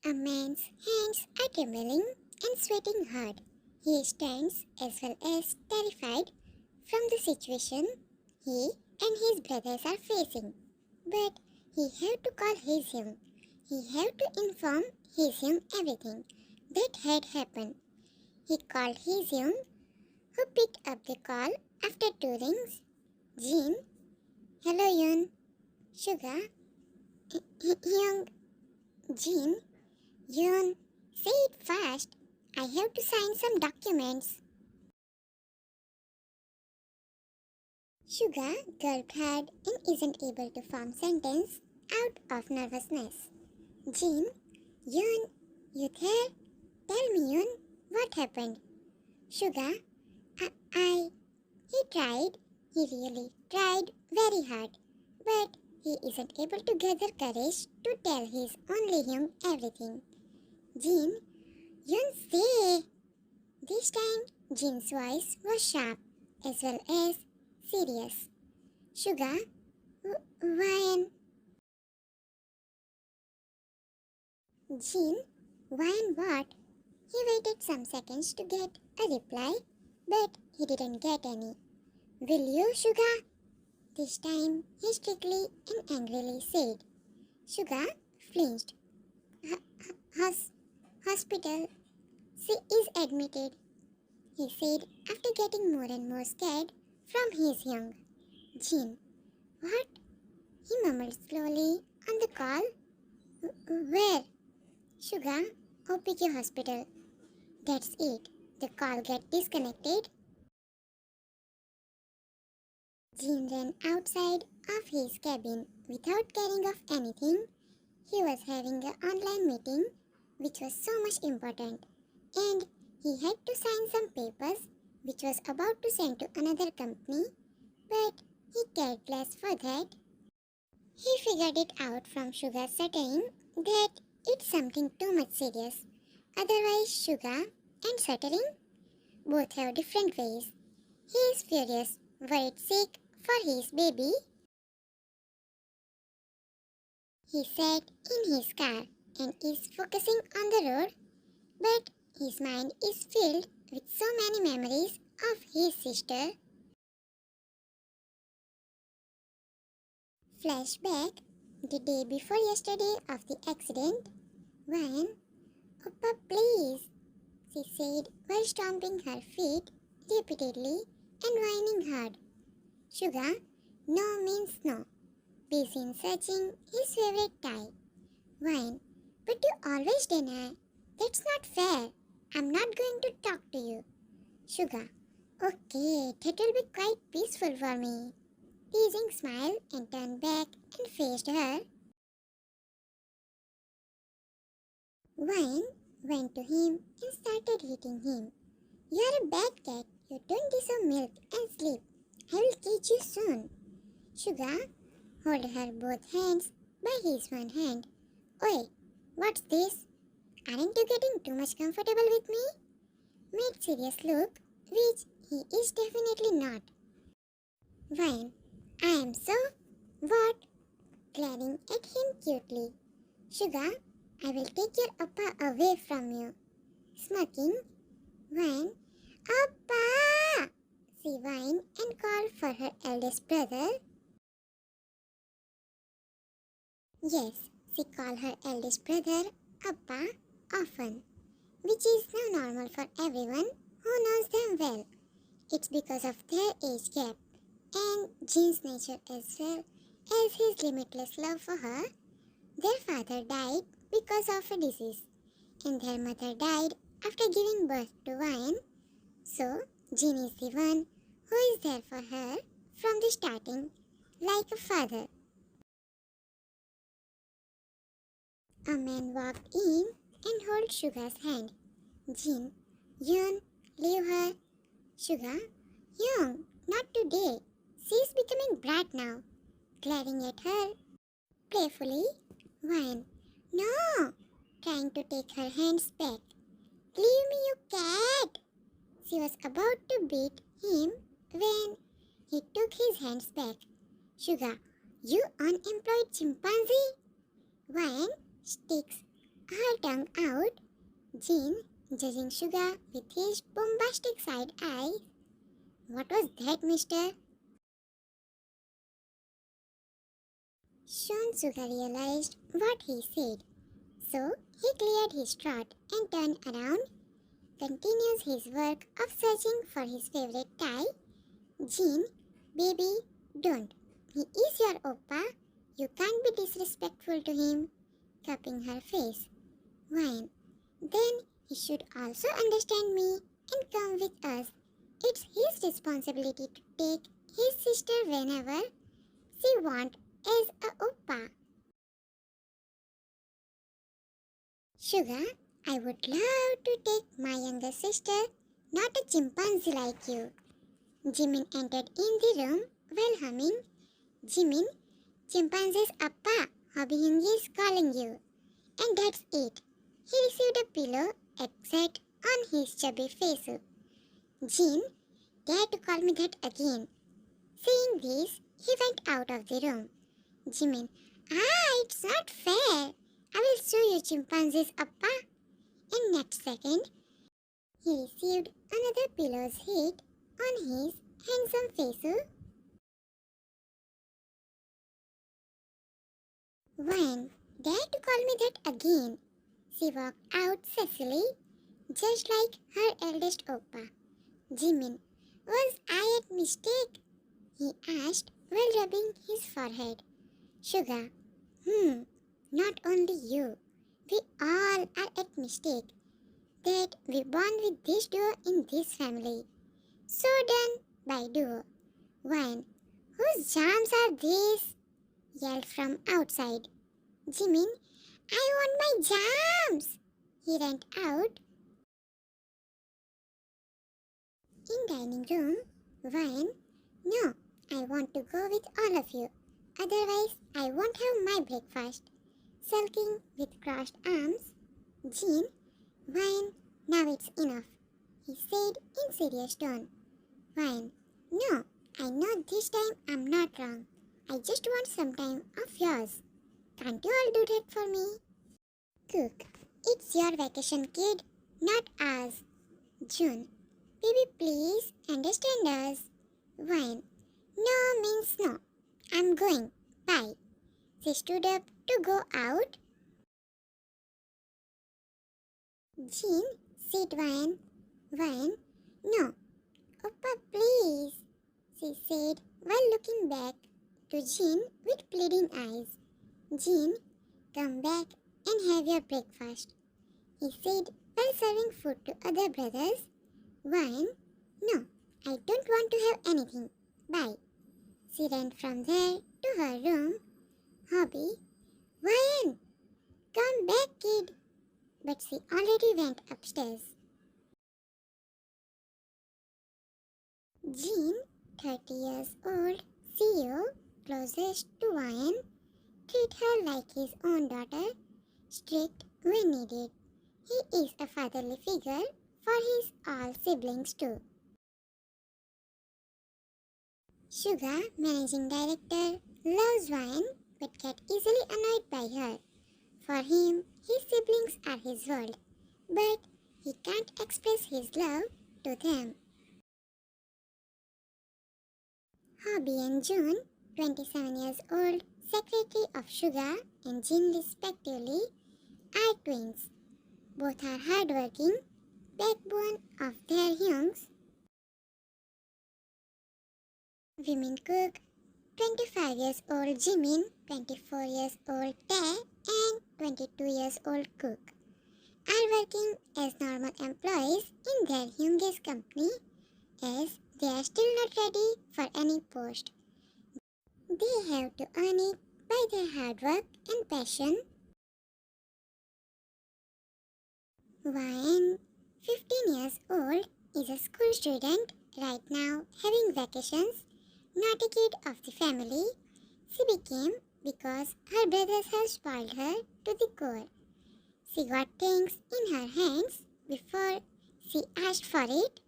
A man's hands are trembling and sweating hard. He stands as well as terrified from the situation he and his brothers are facing. But he had to call his young. He had to inform his young everything that had happened. He called his young, who picked up the call after two rings. Jean, hello Yun. Sugar, Young, Jean, Yun, say it fast. I have to sign some documents. Sugar gulped hard and isn't able to form sentence out of nervousness. Jean, Yun, you there? Tell me, Yun, what happened? Sugar, he tried. He really tried very hard. But he isn't able to gather courage to tell his only him everything. Jean, Yun say. This time, Jean's voice was sharp as well as serious. Sugar, why? Jean, why and what? He waited some seconds to get a reply, but he didn't get any. Will you, Sugar? This time he strictly and angrily said. Sugar flinched. Hospital. She is admitted, he said after getting more and more scared from his young. Jean. What? He mumbled slowly on the call. Where? Sugar, OPK hospital. That's it. The call got disconnected. Jean ran outside of his cabin without caring of anything. He was having an online meeting which was so much important, and he had to sign some papers which was about to send to another company, but he cared less for that. He figured it out from Sugar stuttering that it's something too much serious. Otherwise, Sugar and stuttering both have different ways. He is furious, worried sick for his baby. He sat in his car and is focusing on the road, but his mind is filled with so many memories of his sister. Flashback, the day before yesterday of the accident, when, Oppa please, she said while stomping her feet repeatedly and whining hard. Sugar, no means no. Busy in searching his favorite tie. Whine, but you always deny. That's not fair. I'm not going to talk to you. Sugar, okay, that will be quite peaceful for me. Teasing smiled and turned back and faced her. Whine went to him and started hitting him. You're a bad cat. You don't deserve milk and sleep. I will teach you soon. Sugar held her both hands by his one hand. Oi, what's this? Aren't you getting too much comfortable with me? Made serious look, which he is definitely not. Whine, I am so what? Glaring at him cutely. Sugar, I will take your Appa away from you. Smirking, Whine, Appa! She whined and called for her eldest brother. Yes, she called her eldest brother Appa often, which is now normal for everyone who knows them well. It's because of their age gap and Jean's nature as well as his limitless love for her. Their father died because of a disease, and their mother died after giving birth to Wine. So, Jean is the one who is there for her from the starting, like a father. A man walked in and held Sugar's hand. Jean, Yun, leave her. Sugar, Young, not today. She's becoming brat now. Glaring at her playfully, Wine, no, trying to take her hands back. Leave me, you cat. She was about to beat him when he took his hands back. Sugar, you unemployed chimpanzee. Wine sticks her tongue out. Jin, judging Suga with his bombastic side eye. What was that, mister? Soon Suga realized what he said. So he cleared his throat and turned around, continues his work of searching for his favorite tie. Jin, baby, don't. He is your oppa. You can't be disrespectful to him. Cupping her face. Wine. Then he should also understand me and come with us. It's his responsibility to take his sister whenever she wants as a oppa. Sugar, I would love to take my younger sister, not a chimpanzee like you. Jimin entered in the room while humming. Jimin, chimpanzee's appa, Hobby Hingi is calling you. And that's it. He received a pillow exact on his chubby face. Jin, dare to call me that again. Saying this, he went out of the room. Jimin, it's not fair. I will show you chimpanzee's appa. And next second, he received another pillow's hit on his handsome face. When dare to call me that again? She walked out Cecily, just like her eldest oppa. Jimin, was I at mistake? He asked while rubbing his forehead. Sugar, not only you. We all are at mistake that we born with this duo in this family. So done by duo. One, whose charms are these? Yelled from outside. Jimin, I want my jams! He ran out. In dining room, Wine, no, I want to go with all of you. Otherwise, I won't have my breakfast. Sulking with crossed arms. Jean, Wine, now it's enough, he said in serious tone. Wine, no, I know this time I'm not wrong. I just want some time of yours. Can't you all do that for me? Cook, it's your vacation, kid, not ours. June, baby, please understand us. Wine, no means no. I'm going. Bye. She stood up to go out. Jean, sit, Wine. Wine, no. Oppa, please, she said while looking back to Jean with pleading eyes. Jean, come back and have your breakfast, he said while serving food to other brothers. Wine, no, I don't want to have anything. Bye. She ran from there to her room. Hobby, Wine, come back, kid. But she already went upstairs. Jean, 30 years old, CEO, closest to Wine, treat her like his own daughter, strict when needed. He is a fatherly figure for his all siblings too. Suga, managing director, loves Wine but get easily annoyed by her. For him, his siblings are his world, but he can't express his love to them. Hobby and June, 27 years old, secretary of Suga and Jin respectively, are twins. Both are hardworking, backbone of their homes. Women cook, 25 years old Jimin, 24 years old Tae, and 22 years old Cook, are working as normal employees in their youngest company as they are still not ready for any post. They have to earn it by their hard work and passion. Wine, 15 years old, is a school student right now having vacations, not a kid of the family. She became because her brothers have spoiled her to the core. She got things in her hands before she asked for it.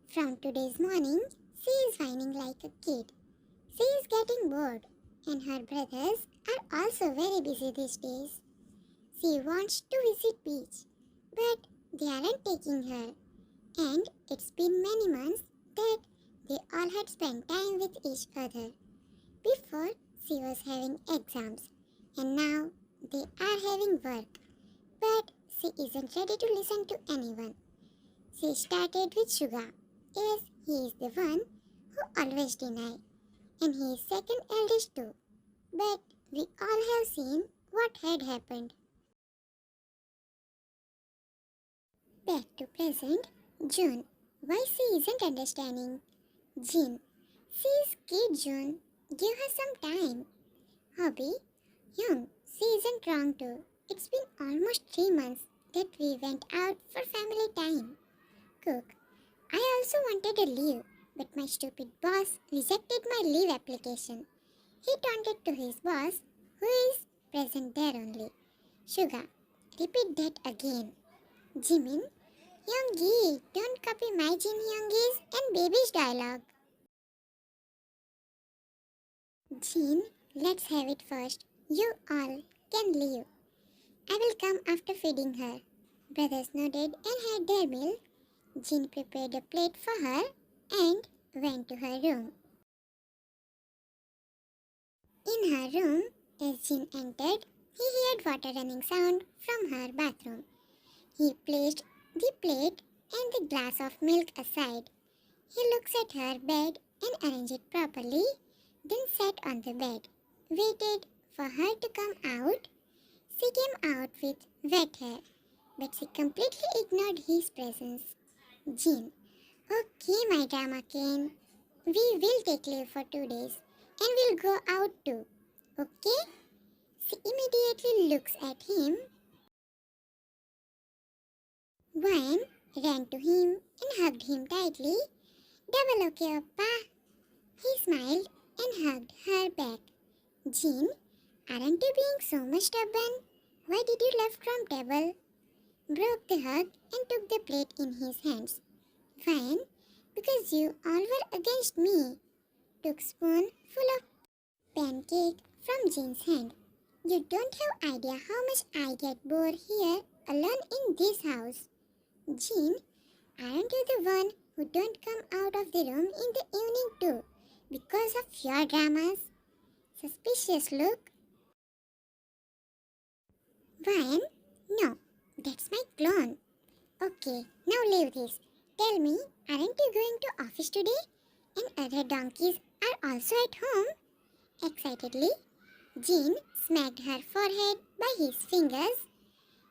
From today's morning, she is whining like a kid. She is getting bored, and her brothers are also very busy these days. She wants to visit beach, but they aren't taking her. And it's been many months that they all had spent time with each other. Before, she was having exams, and now they are having work. But she isn't ready to listen to anyone. She started with Suga, as he is the one who always denies, and he is second eldest too. But we all have seen what had happened. Back to present, June. Why she isn't understanding? Jin. She is kid June. Give her some time. Hobby. Young. She isn't wrong too. It's been almost 3 months that we went out for family time. Cook. I also wanted a leave, but my stupid boss rejected my leave application. He taunted to his boss, who is present there only. Sugar. Repeat that again. Jimin. Youngie, don't copy my Jin Youngie's and baby's dialogue. Jin, let's have it first. You all can leave. I will come after feeding her. Brothers nodded and had their meal. Jin prepared a plate for her and went to her room. In her room, as Jin entered, he heard water running sound from her bathroom. He placed the plate and the glass of milk aside. He looks at her bed and arranged it properly, then sat on the bed, waited for her to come out. She came out with wet hair, but she completely ignored his presence. Jean, okay, my drama king. We will take leave for 2 days and we'll go out too. Okay? She immediately looks at him. Wayne ran to him and hugged him tightly. Double okay, Appa. He smiled and hugged her back. Jean, aren't you being so much stubborn? Why did you left from table? Broke the hug and took the plate in his hands. Fine, because you all were against me. Took spoon full of pancake from Jean's hand. You don't have idea how much I get bored here alone in this house. Jean, aren't you the one who don't come out of the room in the evening too because of your dramas? Suspicious look. Ryan? No, that's my clone. Okay, now leave this. Tell me, aren't you going to office today? And other donkeys are also at home? Excitedly, Jean smacked her forehead by his fingers.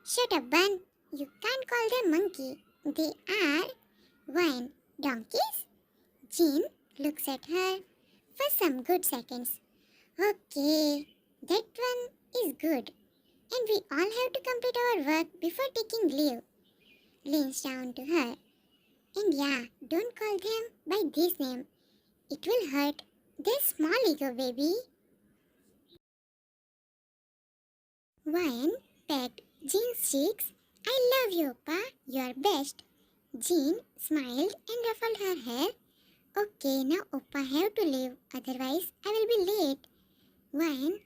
Shut up, Bun. You can't call them monkey. They are wine donkeys. Jean looks at her for some good seconds. Okay, that one is good. And we all have to complete our work before taking leave. Leans down to her. And yeah, don't call them by this name. It will hurt their small ego, baby. Wine pecked Jean's cheeks. I love you, Pa. You are best. Jean smiled and ruffled her hair. Okay, now Oppa have to leave, otherwise I will be late. Wine,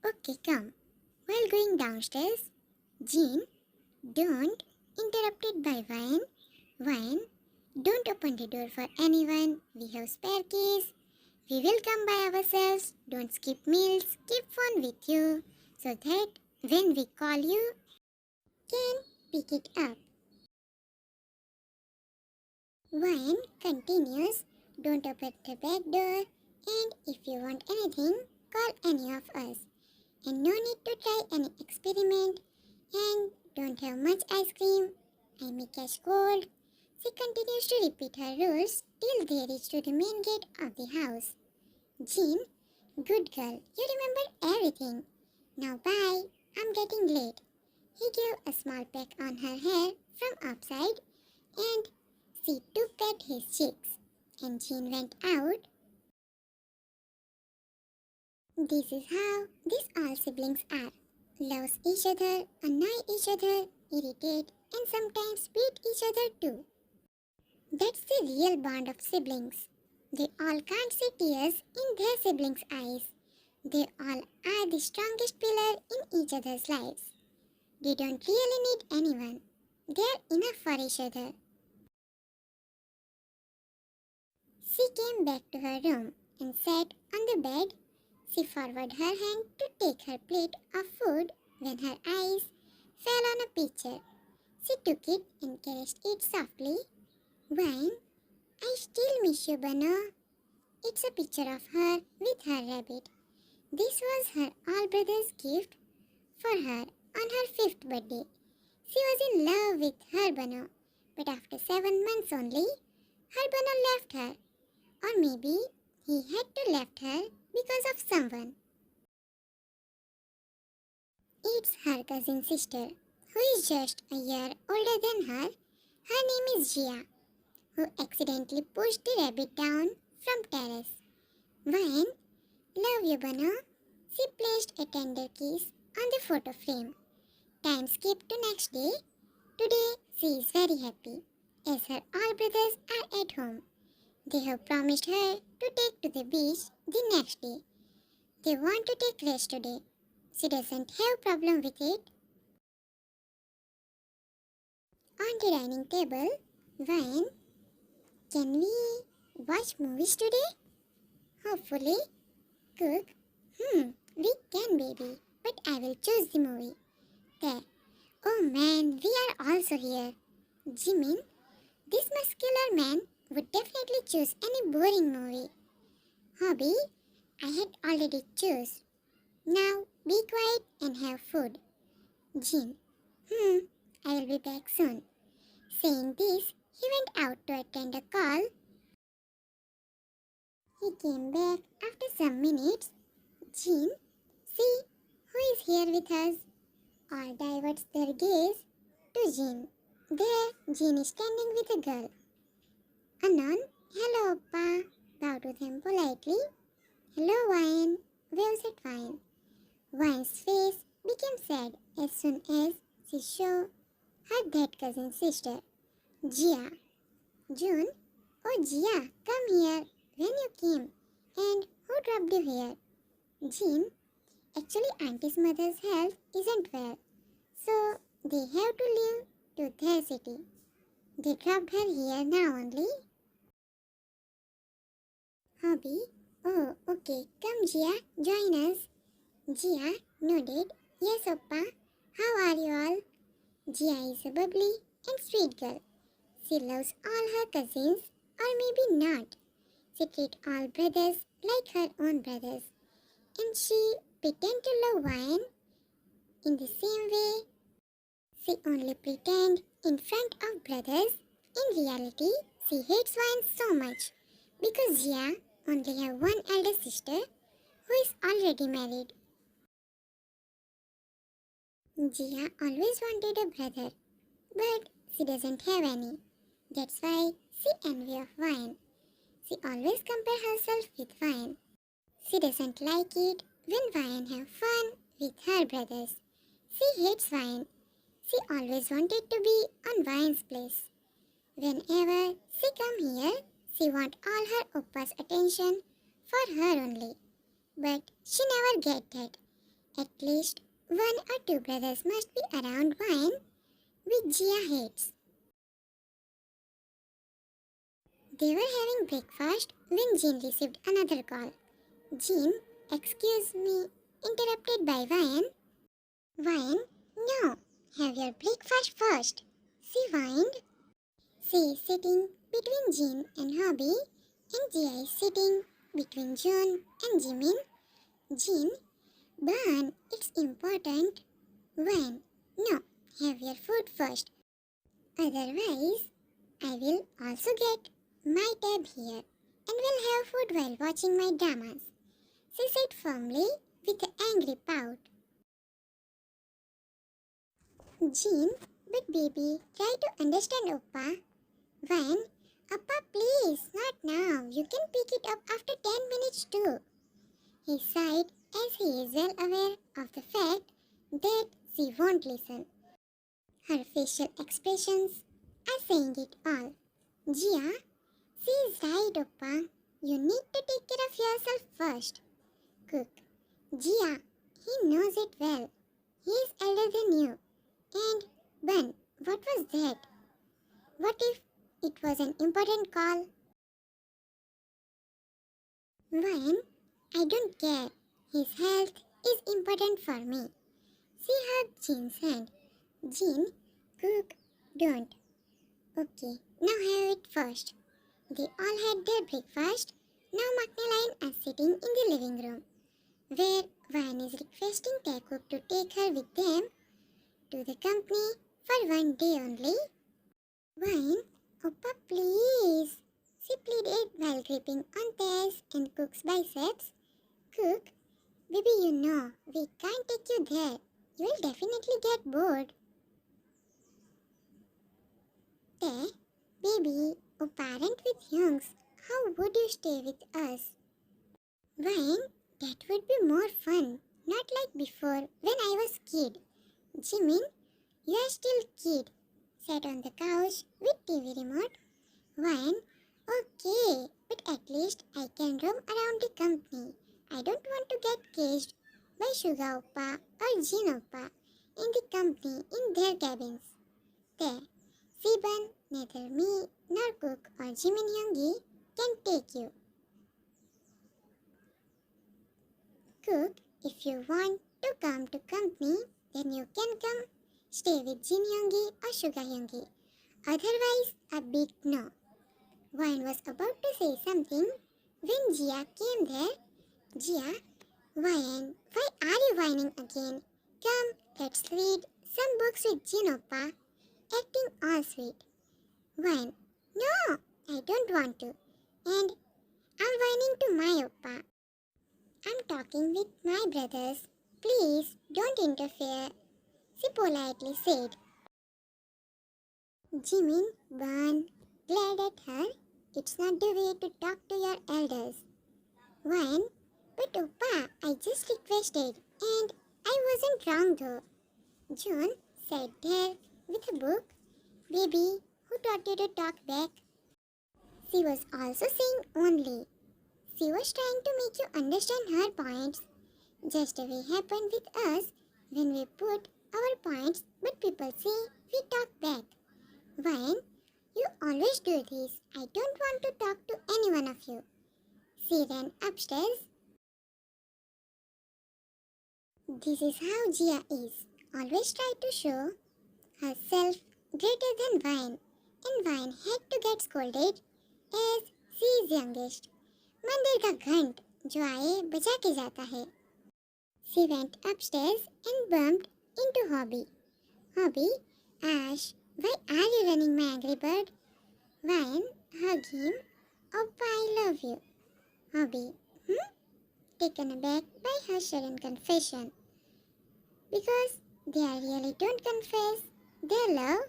okay, come. While going downstairs, Jean, don't, interrupted by Wine. Wine, don't open the door for anyone. We have spare keys. We will come by ourselves. Don't skip meals. Keep phone with you so that when we call you, can pick it up. Wine continues. Don't open the back door. And if you want anything, call any of us. And no need to try any experiment. And don't have much ice cream. I may catch cold. She continues to repeat her rules till they reach to the main gate of the house. Jean, good girl, you remember everything. Now bye, I'm getting late. He gave a small peck on her hair from outside and she took at his cheeks. And Jean went out. This is how these all siblings are. Loves each other, annoy each other, irritate, and sometimes beat each other too. That's the real bond of siblings. They all can't see tears in their siblings' eyes. They all are the strongest pillar in each other's lives. They don't really need anyone. They are enough for each other. She came back to her room and sat on the bed. She forwarded her hand to take her plate of food when her eyes fell on a picture. She took it and caressed it softly. Wine, I still miss you, Bano. It's a picture of her with her rabbit. This was her all brother's gift for her on her 5th birthday. She was in love with her Bano, but after 7 months only, her Bano left her. Or maybe he had to left her because of someone. It's her cousin sister, who is just a year older than her. Her name is Jia, who accidentally pushed the rabbit down from terrace. Wine, love you, Bano. She placed a tender kiss on the photo frame. Time skipped to next day. Today, she is very happy, as her all brothers are at home. They have promised her to take to the beach the next day. They want to take rest today. She doesn't have problem with it. On the dining table, Wine, can we watch movies today? Hopefully. Cook, we can, baby, but I will choose the movie. There. Oh man, we are also here. Jimin, this muscular man would definitely choose any boring movie. Hobby, I had already choose. Now be quiet and have food. Jin, I will be back soon. Saying this, he went out to attend a call. He came back after some minutes. Jin, see who is here with us. All diverts their gaze to Jin. There, Jin is standing with a girl. Anon, hello, Oppa. Bow to them politely. Hello, Wine. Waves at Wine. Wine's face became sad as soon as she saw her dead cousin sister, Jia. June, oh Jia, come here. When you came, and who dropped you here? Jean, actually Auntie's mother's health isn't well, so they have to leave to their city. They dropped her here now only. Hobby, oh okay, come Jia, join us. Jia nodded. Yes, Oppa. How are you all? Jia is a bubbly and sweet girl. She loves all her cousins, or maybe not. She treats all brothers like her own brothers. And she pretends to love Wine in the same way. She only pretends in front of brothers. In reality, she hates Wine so much because Jia only has one elder sister who is already married. Jia always wanted a brother, but she doesn't have any. That's why she envies of Wine. She always compares herself with Wine. She doesn't like it when Wine have fun with her brothers. She hates Wine. She always wanted to be on Wine's place. Whenever she come here, she want all her oppa's attention for her only. But she never get that. At least 1 or 2 brothers must be around Wine, which Jia hates. They were having breakfast when Jean received another call. Jean, excuse me, interrupted by Wine. Wine, no, have your breakfast first. She whined. She is sitting between Jean and Hobby, and Jia is sitting between June and Jimin. Jean, Ban, it's important. Wine, no, have your food first. Otherwise, I will also get my tab here and will have food while watching my dramas. She said firmly with an angry pout. Jean, but baby, try to understand Oppa. Wine, Oppa please, not now. You can pick it up after 10 minutes too. He sighed as he is well aware of the fact that she won't listen. Her facial expressions are saying it all. Jia, she is right, Oppa. You need to take care of yourself first. Cook, Jia, he knows it well. He is elder than you. And Bun, what was that? What if it was an important call? Wine, I don't care. His health is important for me. She hugged Jean's hand. Jean, cook, don't. Okay, now have it first. They all had their breakfast. Now Macnella are sitting in the living room, where Vine is requesting Taekook to take her with them to the company for one day only. Vine, Oppa please, she pleaded while gripping on Tae's and Cook's biceps. Cook, baby, you know, we can't take you there. You will definitely get bored. Tae, baby, a parent with youngs, how would you stay with us? Vine, that would be more fun. Not like before when I was kid. Jimin, you are still kid. Sat on the couch with TV remote. Vine, okay, but at least I can roam around the company. I don't want to get caged by Suga Oppa or Jin Oppa in the company in their cabins. There, Siban, neither me nor Cook or Jimin Hyungi can take you. Cook, if you want to come to company, then you can come stay with Jin Hyungi or Suga Hyungi. Otherwise, a big no. Wine was about to say something when Jia came there. Jia, Wine, why are you whining again? Come, let's read some books with Jin Oppa, acting all sweet. Wine, no, I don't want to. And I'm whining to my Oppa. I'm talking with my brothers. Please don't interfere, she politely said. Jimin, Ban, glared at her. It's not the way to talk to your elders. Wine, but Oppa, I just requested and I wasn't wrong though. June sat there with a book. Baby, who taught you to talk back? She was also saying only. She was trying to make you understand her points. Just the way happened with us when we put our points but people say we talk back. Wine, you always do this. I don't want to talk to any one of you. She ran upstairs. This is how Jia is. Always try to show herself greater than Wine. And Wine had to get scolded as she is youngest. मंदिर का घंट जो आए बजा के जाता है. She went upstairs and bumped into Hobby. Hobby, Ash, why are you running, my angry bird? Wine, hug him. Oppa, I love you. Hobby, taken aback by her sudden confession. Because they really don't confess their love.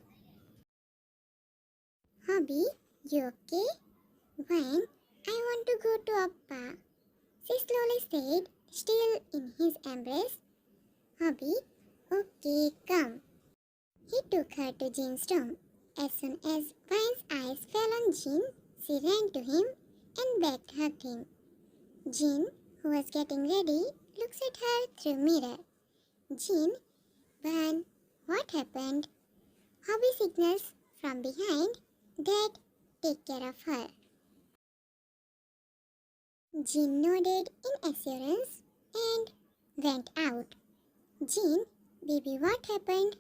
Hobby, you okay? Wine, I want to go to Oppa, she slowly said, still in his embrace. Hobby, okay, come. He took her to Jean's room. As soon as Vine's eyes fell on Jean, she ran to him and begged hugged him. Jean, who was getting ready, looks at her through mirror. Jean, Van, what happened? Hobby signals from behind that take care of her. Jean nodded in assurance and went out. Jean, baby, what happened?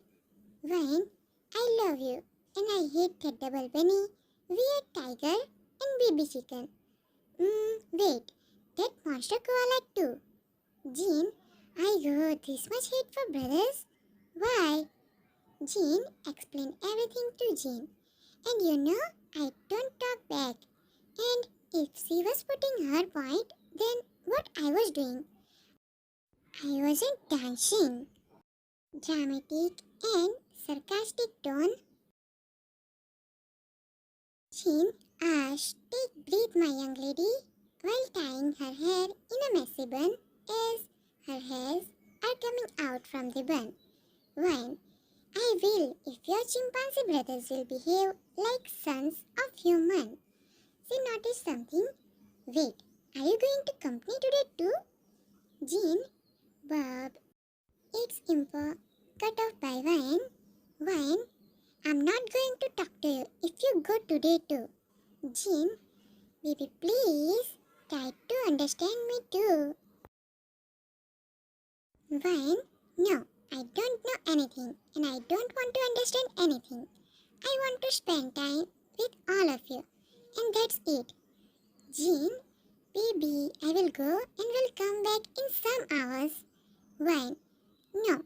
Vine, I love you and I hate that double bunny, weird tiger and baby chicken. Wait, that monster koala too. Jean, I got this much hate for brothers. Why? Jean explained everything to Jean. And you know, I don't talk back. And if she was putting her point, then what I was doing? I wasn't dancing. Dramatic and sarcastic tone. Jean, Ash, take breath, my young lady, while tying her hair in a messy bun as her hairs are coming out from the bun. Wine, I will if your chimpanzee brothers will behave like sons of human. She noticed something. Wait, are you going to company today too? Jean, understand me too. Wine? No, I don't know anything and I don't want to understand anything. I want to spend time with all of you. And that's it. Jean, baby, I will go and will come back in some hours. Wine? No,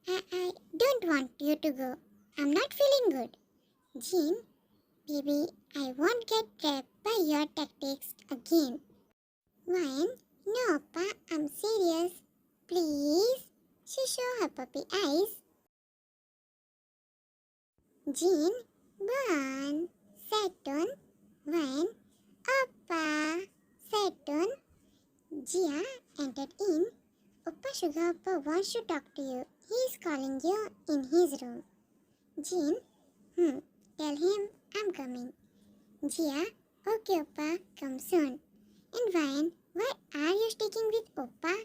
I don't want you to go. I'm not feeling good. Jean, baby, I won't get trapped by your tactics again. Wine? No, Pa, I'm serious. Please. She show her puppy eyes. Jean, Bon, Saturn, Wine, Oppa, Saturn. Jia entered in. Oppa Sugar Oppa wants to talk to you. He is calling you in his room. Jean, tell him I'm coming. Jia, okay Oppa, come soon. And Vine, why are you sticking with Oppa?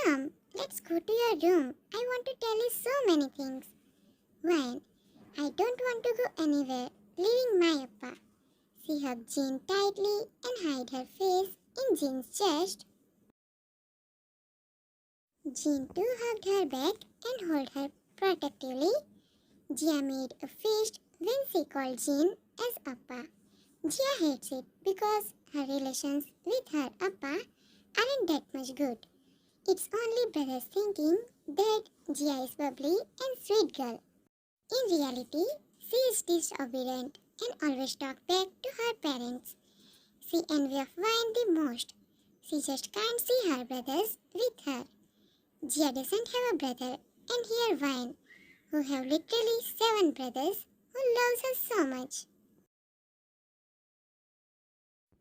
Come, let's go to your room. I want to tell you so many things. Vine, I don't want to go anywhere, leaving my Oppa. She hugged Jean tightly and hid her face in Jean's chest. Jean too hugged her back and held her protectively. Jia made a fist when she called Jean as Appa. Jia hates it because her relations with her Appa aren't that much good. It's only brothers thinking that Jia is bubbly and sweet girl. In reality, she is disobedient and always talks back to her parents. She envies Vine the most. She just can't see her brothers with her. Jia doesn't have a brother, and here Vine, who have literally 7 brothers, who loves her so much.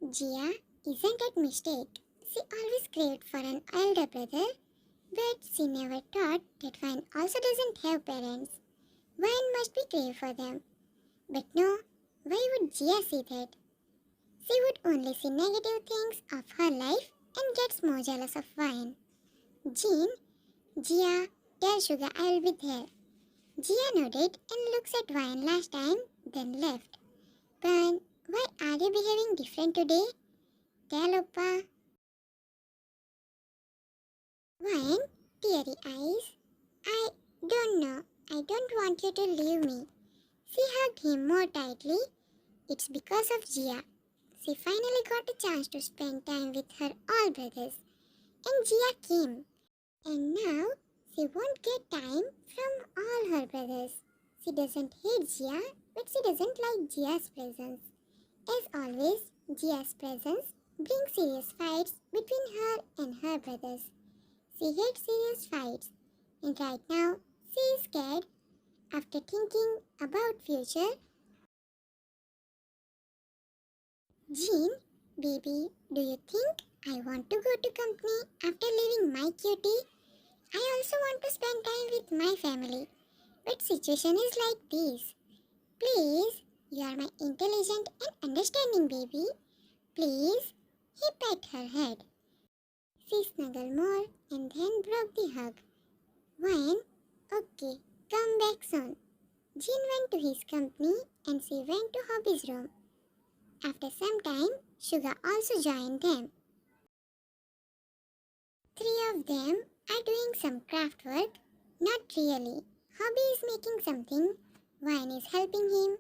Jia isn't a mistake. She always craved for an elder brother, but she never thought that Vine also doesn't have parents. Vine must be crave for them. But no, why would Jia see that? She would only see negative things of her life and gets more jealous of Vine. Jean, Jia, tell Sugar I'll be there. Jia nodded and looks at Vine last time, then left. But why are you behaving different today? Tell Oppa. Vine, teary eyes. I don't know. I don't want you to leave me. She hugged him more tightly. It's because of Jia. She finally got a chance to spend time with her all brothers. And Jia came. And now she won't get time from all her brothers. She doesn't hate Jia, but she doesn't like Jia's presence. As always, Jia's presence brings serious fights between her and her brothers. She hates serious fights, and right now she is scared. After thinking about future, Jean, baby, do you think I want to go to company after leaving my cutie? I also want to spend time with my family, but situation is like this. Please, you are my intelligent and understanding baby. Please, he pat her head. She snuggled more and then broke the hug. When? Okay, come back soon. Jean went to his company and she went to Hobby's room. After some time, Sugar also joined them. 3 of them are doing some craft work. Not really. Hobby is making something, Wine is helping him,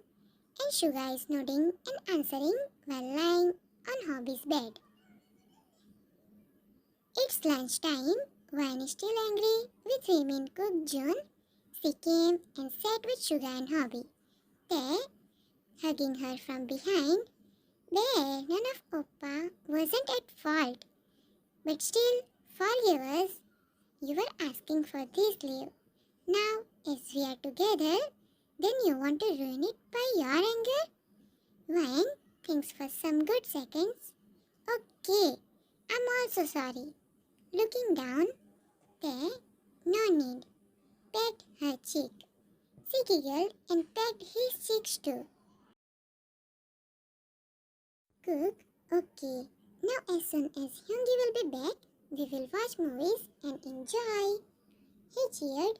and Sugar is nodding and answering while lying on Hobby's bed. It's lunchtime. Wine is still angry with women cook June. She came and sat with Sugar and Hobby. They, hugging her from behind. There, none of Oppa wasn't at fault. But still, forgive us. You were asking for this leave. Now, as we are together, then you want to ruin it by your anger? Wine thinks for some good seconds. Okay, I'm also sorry. Looking down, there, no need. Pat her cheek. She giggled and pecked his cheeks too. Cook, okay. Now as soon as Hyungi will be back, we will watch movies and enjoy. He cheered.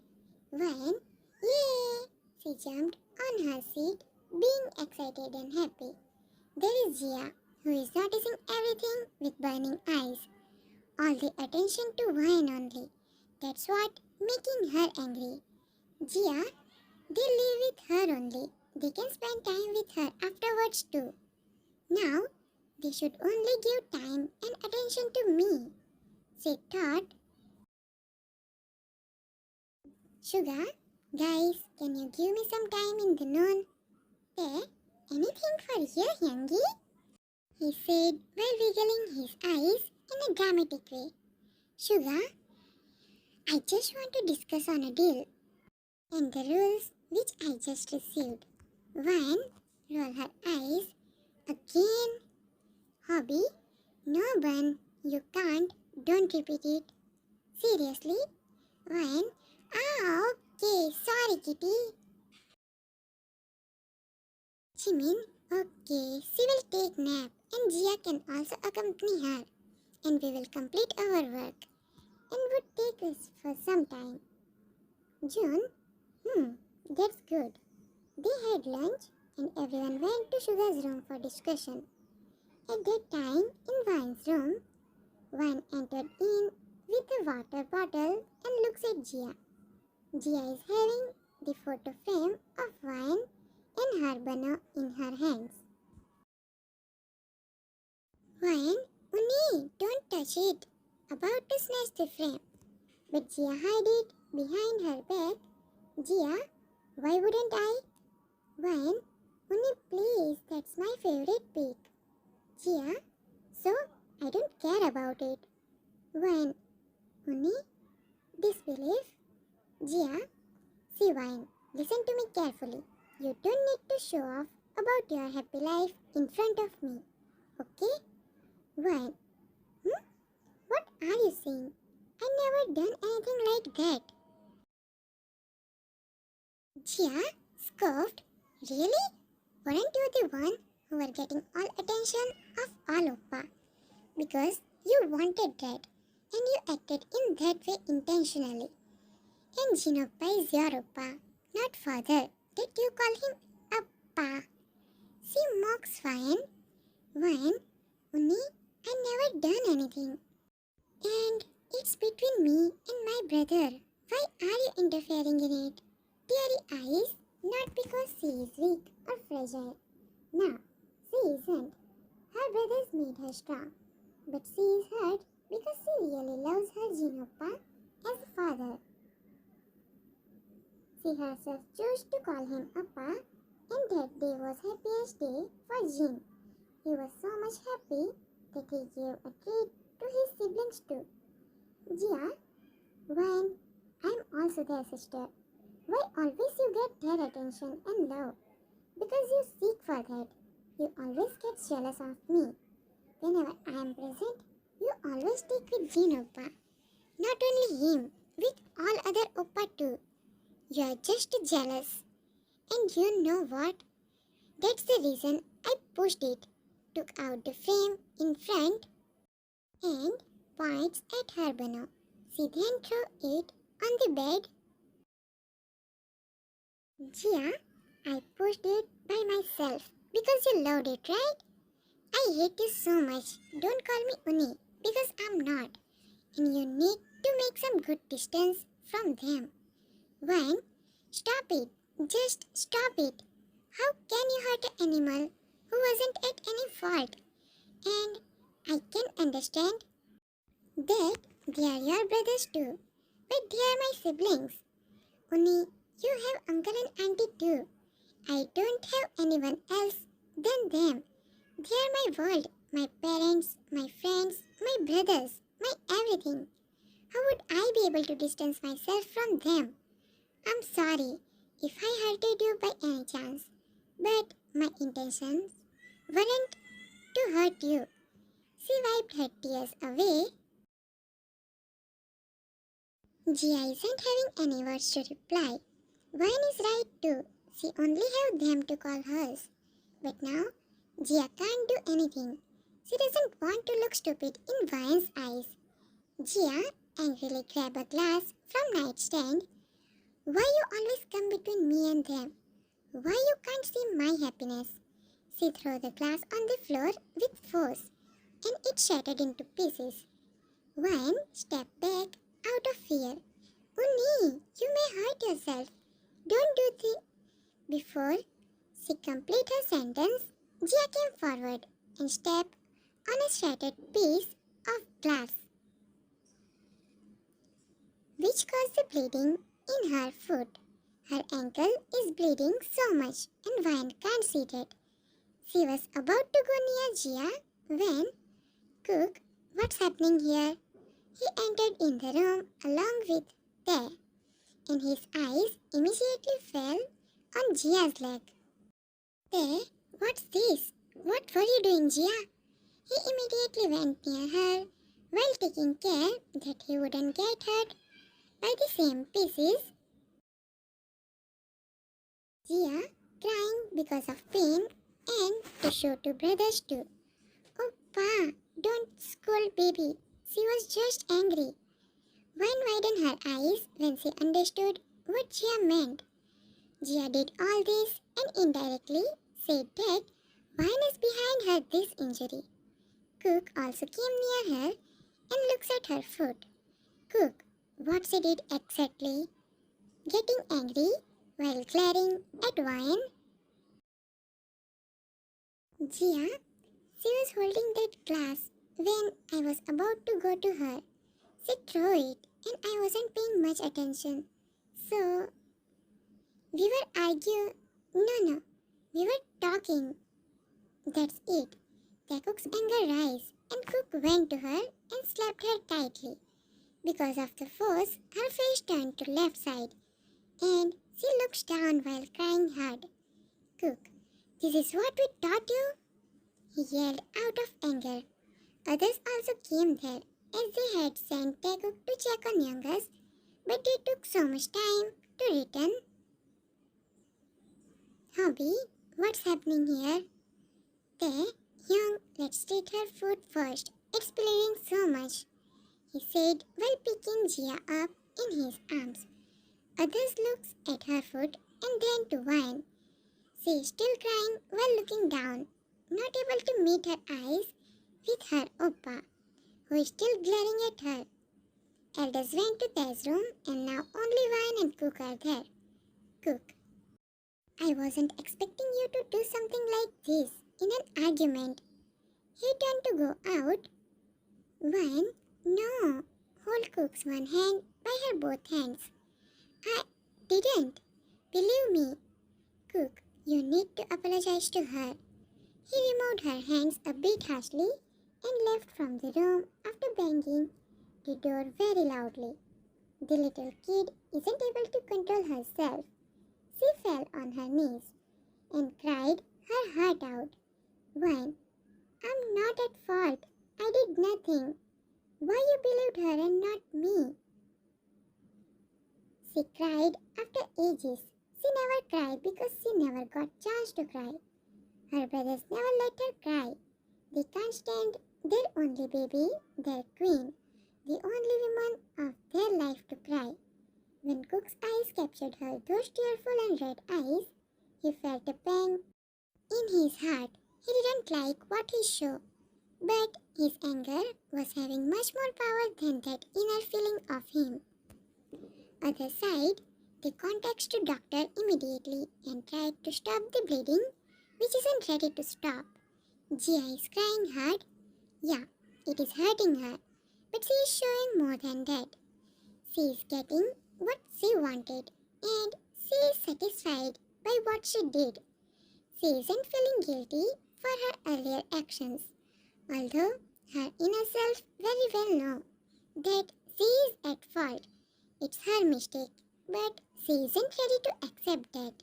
When, yay! She jumped on her seat, being excited and happy. There is Jia, who is noticing everything with burning eyes. all the attention to Wayne only. That's what making her angry. Jia, they live with her only. They can spend time with her afterwards too. Now, they should only give time and attention to me. She thought. Sugar, guys, can you give me some time in the noon? Anything for you, Youngie? He said while wiggling his eyes in a dramatic way. Sugar, I just want to discuss on a deal and the rules which I just received. One, roll her eyes. Again, hobby. No, Bun, you can't. Don't repeat it. Seriously? One, okay, sorry, Kitty. Jimin, okay, she will take nap and Jia can also accompany her and we will complete our work and would take us for some time. June, that's good. They had lunch and everyone went to Sugar's room for discussion. At that time, in Vine's room, Vine entered in with a water bottle and looks at Jia. Jia is having the photo frame of Vine and Harbano in her hands. Vine, Uni, don't touch it. About to snatch the frame. But Jia hid it behind her back. Jia, why wouldn't I? Vine, Uni, please, that's my favorite pic. Jia, so I don't care about it. Vine, Uni, disbelief. Jia, see Vine, listen to me carefully. You don't need to show off about your happy life in front of me. Okay? Vine, what are you saying? I never done anything like that. Jia scoffed. Really? Weren't you the one who were getting all attention of all Oppa? Because you wanted that and you acted in that way intentionally. And Jinoppa is your Oppa, not father. Did you call him Appa? She mocks Vine. Vine, Uni, I never done anything. And it's between me and my brother. Why are you interfering in it? Teary eyes, not because she is weak or fragile. No, she isn't. Her brothers made her strong. But she is hurt because she really loves her Jinoppa as a father. She herself chose to call him Appa, and that day was happiest day for Jin. He was so much happy that he gave a treat to his siblings too. Jia, when I'm also their sister, why always you get their attention and love? Because you seek for that. You always get jealous of me. Whenever I am present, you always stick with Jin Oppa. Not only him, with all other Oppa too. You are just jealous. And you know what? That's the reason I pushed it, took out the frame in front and points at Harbano. She then threw it on the bed. Jia, I pushed it by myself because you loved it, right? I hate you so much. Don't call me Uni because I'm not. And you need to make some good distance from them. One, stop it. Just stop it. How can you hurt an animal who wasn't at any fault? And I can understand that they are your brothers too. But they are my siblings. Uni, you have uncle and auntie too. I don't have anyone else than them. They are my world, my parents, my friends, my brothers, my everything. How would I be able to distance myself from them? I'm sorry if I hurted you by any chance, but my intentions weren't to hurt you. She wiped her tears away. Jia isn't having any words to reply. Vine is right too. She only have them to call hers. But now, Jia can't do anything. She doesn't want to look stupid in Vine's eyes. Jia angrily grabbed a glass from nightstand. Why you always come between me and them? Why you can't see my happiness? She threw the glass on the floor with force, and it shattered into pieces. Wine stepped back out of fear. Oh nee, you may hurt yourself. Don't do this. Before she completed her sentence, Jia came forward and stepped on a shattered piece of glass, which caused the bleeding in her foot. Her ankle is bleeding so much and Wine can't see it. She was about to go near Jia when, Cook, what's happening here? He entered in the room along with Tay, and his eyes immediately fell on Jia's leg. Tay, what's this? What were you doing, Jia? He immediately went near her while taking care that he wouldn't get hurt by the same pieces. Jia, crying because of pain and to show to brothers too. Oh, Pa, don't scold baby. She was just angry. Wine widened her eyes when she understood what Jia meant. Jia did all this and indirectly said that Wine is behind her this injury. Cook also came near her and looks at her foot. Cook, what she did exactly? Getting angry while glaring at Wine. Jia, she was holding that glass when I was about to go to her. She threw it and I wasn't paying much attention. So, we were arguing. No, we were talking. That's it. Cook's anger rose and Cook went to her and slapped her tightly. Because of the force, her face turned to left side and she looks down while crying hard. Cook, this is what we taught you? He yelled out of anger. Others also came there as they had sent Cook to check on Youngus, but they took so much time to return. Hobby, what's happening here? Young, let's treat her food first. It's bleeding so much, he said while picking Jia up in his arms. Others looked at her foot and then to Wine. She is still crying while looking down, not able to meet her eyes with her Oppa, who is still glaring at her. Elders went to Tay's room and now only Wine and Cook are there. Cook, I wasn't expecting you to do something like this in an argument. He turned to go out. Wine, no. Hold Cook's one hand by her both hands. I didn't. Believe me. Cook, you need to apologize to her. He removed her hands a bit harshly and left from the room after banging the door very loudly. The little kid isn't able to control herself. She fell on her knees and cried her heart out. Wine, I'm not at fault. I did nothing. Why you believed her and not me? She cried after ages. She never cried because she never got chance to cry. Her brothers never let her cry. They can't stand their only baby, their queen, the only woman of their life to cry. When Cook's eyes captured her those tearful and red eyes, he felt a pang in his heart. He didn't like what he saw, but his anger was having much more power than that inner feeling of him. Other side, they contacted doctor immediately and tried to stop the bleeding, which isn't ready to stop. Jia is crying hard. Yeah, it is hurting her, but she is showing more than that. She is getting what she wanted and she is satisfied by what she did. She isn't feeling guilty for her earlier actions, although her inner self very well know that she is at fault. It's her mistake, but she isn't ready to accept that.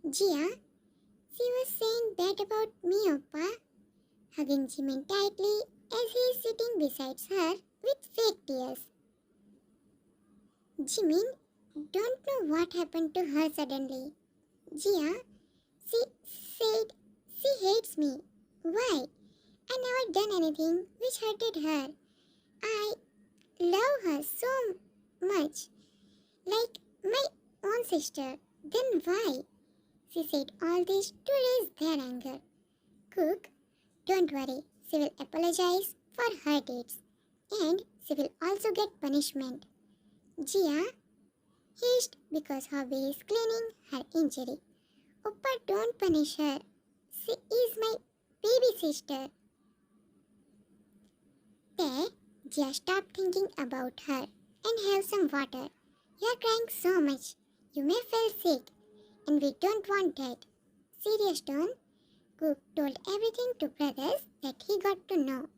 Jia, she was saying that about me, Oppa, hugging Jimin tightly as he is sitting beside her with fake tears. Jimin don't know what happened to her suddenly. Jia, she said she hates me. Why? I never done anything which hurted her. I love her so much, like my own sister. Then why? She said all this to raise their anger. Cook, don't worry, she will apologize for her deeds. And she will also get punishment. Jia hissed because Hobby is cleaning her injury. Oppa, don't punish her. She is my baby sister. There, Jia, stop thinking about her and have some water. You are crying so much. You may feel sick, and we don't want that. Serious tone, Cook told everything to brothers that he got to know,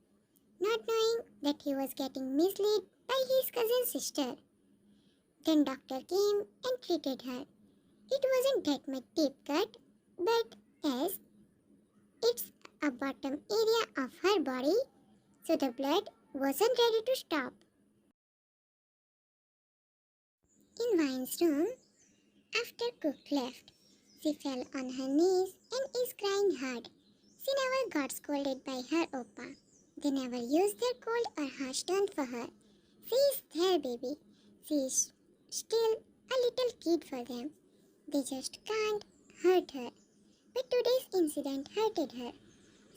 not knowing that he was getting misled by his cousin's sister. Then doctor came and treated her. It wasn't that much deep cut, but yes, it's a bottom area of her body, so the blood wasn't ready to stop. In Vine's room, after Cook left, she fell on her knees and is crying hard. She never got scolded by her oppa. They never used their cold or harsh tone for her. She is their baby. She is still a little kid for them. They just can't hurt her. But today's incident hurted her.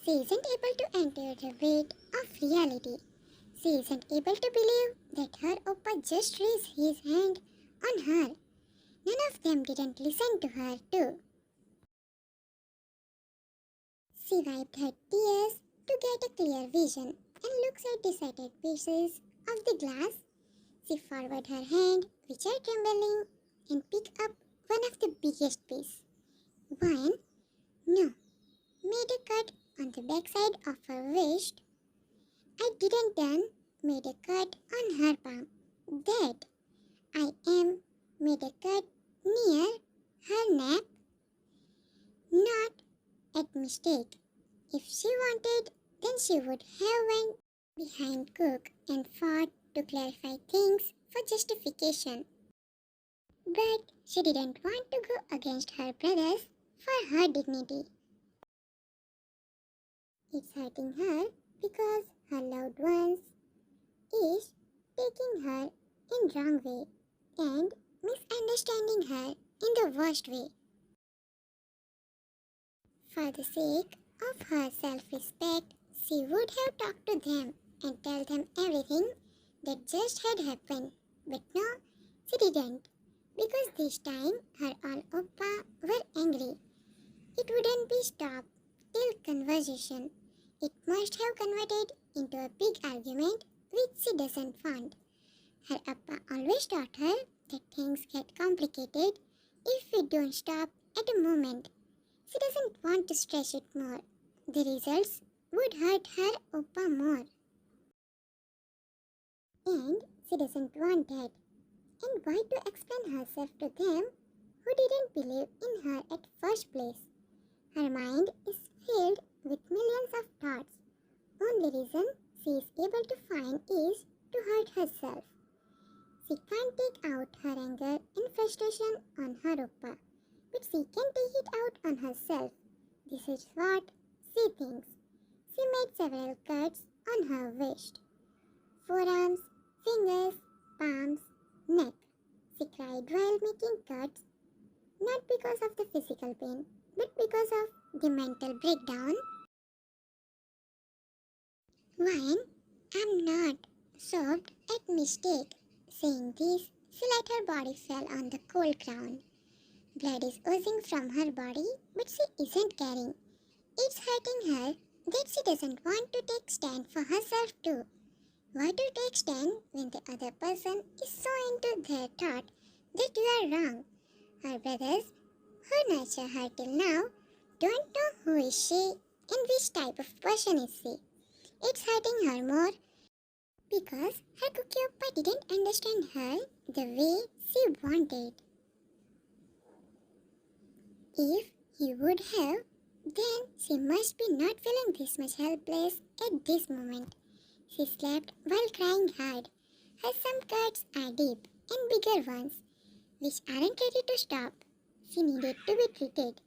She isn't able to endure the weight of reality. She isn't able to believe that her oppa just raised his hand on her. None of them didn't listen to her too. She wiped her tears to get a clear vision and looks at decided pieces of the glass. She forwarded her hand, which are trembling, and picked up one of the biggest piece. One, no, made a cut on the backside of her wrist. I didn't done, made a cut on her palm. That, I am, made a cut near her neck. Not at mistake. If she wanted, then she would have went behind Cook and fought to clarify things for justification. But she didn't want to go against her brothers for her dignity. It's hurting her because her loved ones is taking her in wrong way and misunderstanding her in the worst way. For the sake of her self-respect, she would have talked to them and tell them everything that just had happened. But no, she didn't, because this time her all oppa were angry. It wouldn't be stopped till conversation. It must have converted into a big argument which she doesn't want. Her appa always taught her that things get complicated if we don't stop at a moment. She doesn't want to stretch it more. The results would hurt her oppa more. And she doesn't want that. And why to explain herself to them who didn't believe in her at first place? Her mind is filled with millions of thoughts. Only reason she is able to find is to hurt herself. She can't take out her anger and frustration on her oppa, but she can take it out on herself. This is what she thinks. She made several cuts on her wrist, forearms, fingers, palms, neck. She cried while making cuts, not because of the physical pain, but because of the mental breakdown. Wine, I'm not, sobbed at mistake. Saying this, she let her body fall on the cold ground. Blood is oozing from her body, but she isn't caring. It's hurting her that she doesn't want to take stand for herself too. Why to take stand when the other person is so into their thought that you are wrong? Her brothers, who nurture her till now, don't know who is she and which type of person is she. It's hurting her more because her cookie oppa didn't understand her the way she wanted. If he would have, then she must be not feeling this much helpless at this moment. She slept while crying hard. Her some cuts are deep and bigger ones, which aren't ready to stop. She needed to be treated.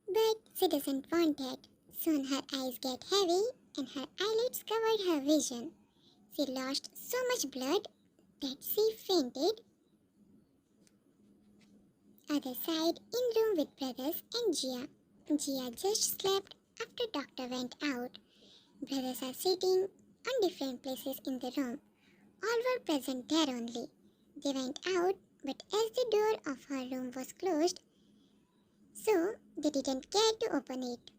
But she doesn't want that. Soon her eyes get heavy and her eyelids covered her vision. She lost so much blood that she fainted. Other side, in room with brothers and Jia. Jia just slept after doctor went out. Brothers are sitting on different places in the room. All were present there only. They went out, but as the door of her room was closed, so they didn't care to open it.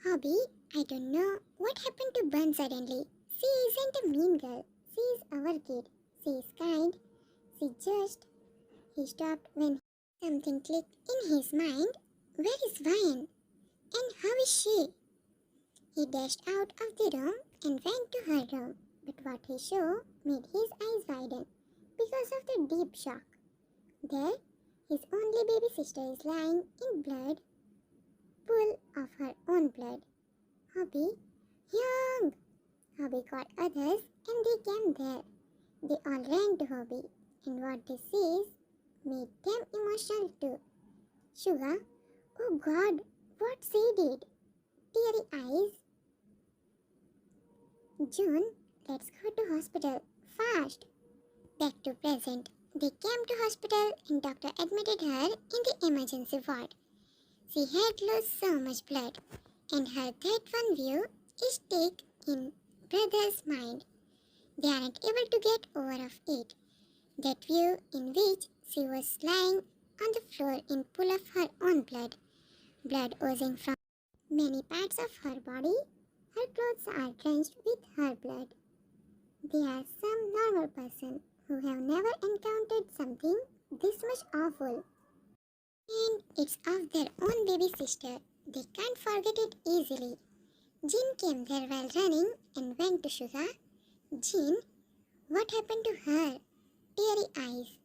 Hobby, I don't know what happened to Bun suddenly. She isn't a mean girl. She is our kid. She is kind. She just... He stopped when something clicked in his mind. Where is Vine? And how is she? He dashed out of the room and went to her room. But what he saw made his eyes widen because of the deep shock. There, his only baby sister is lying in blood, pool of her own blood. Hobby, young! Hobby caught others and they came there. They all ran to Hobby, and what they sees made them emotional too. Sugar, oh God, what she did? Teary eyes. June, let's go to hospital, fast. Back to present. They came to hospital and doctor admitted her in the emergency ward. She had lost so much blood, and her that one view is stuck in brother's mind. They aren't able to get over of it. That view in which she was lying on the floor in pool of her own blood oozing from many parts of her body. Her clothes are drenched with her blood. They are some normal person who have never encountered something this much awful. And it's of their own baby sister. They can't forget it easily. Jean came there while running and went to Suga. Jean, what happened to her? Teary eyes.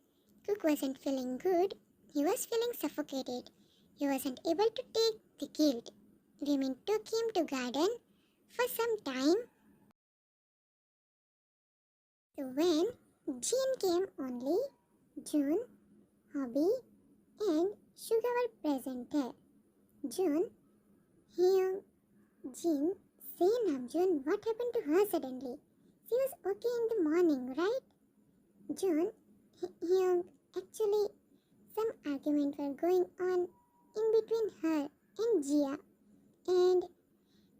Cook wasn't feeling good. He was feeling suffocated. He wasn't able to take the guilt. Women took him to garden for some time. So when Jean came only, June, Hobby and Sugar were present there. June, Hyung, Jean, say now June, what happened to her suddenly? She was okay in the morning, right? June, Hyung, actually some argument were going on in between her and Jia, and